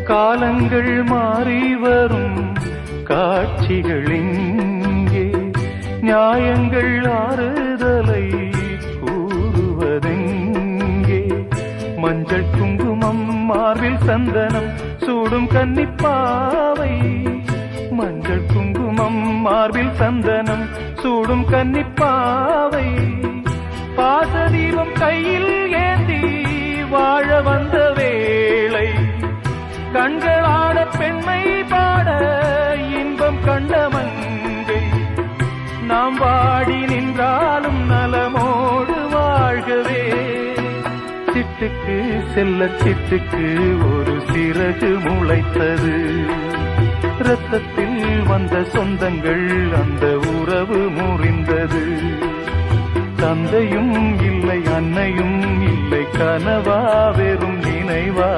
காலங்கள் மாறி வரும் காட்சிகள் இங்கே, நியாயங்கள் ஆறுதலை கூறுவதெங்கே. மஞ்சள் குங்குமம் மார்பில் சந்தனம் சூடும் கன்னிப்பாவை, மஞ்சள் குங்குமம் மார்பில் சந்தனம் சூடும் கன்னிப்பாவை. பாசதீபம் கையில் ஏந்தி வாழ வந்த வேளை, கண்களாட பெண்மை பாட இன்பம் கண்ட மங்கை. நாம் வாடி நின்றாலும் நலமோடு வாழ்கவே. சிட்டுக்கு செல்ல சிட்டுக்கு ஒரு சிறகு முளைத்தது, இரத்தத்தில் வந்த சொந்தங்கள் அந்த உறவு முறிந்தது. தந்தையும் இல்லை அன்னையும் இல்லை, கனவா வெறும் நினைவா.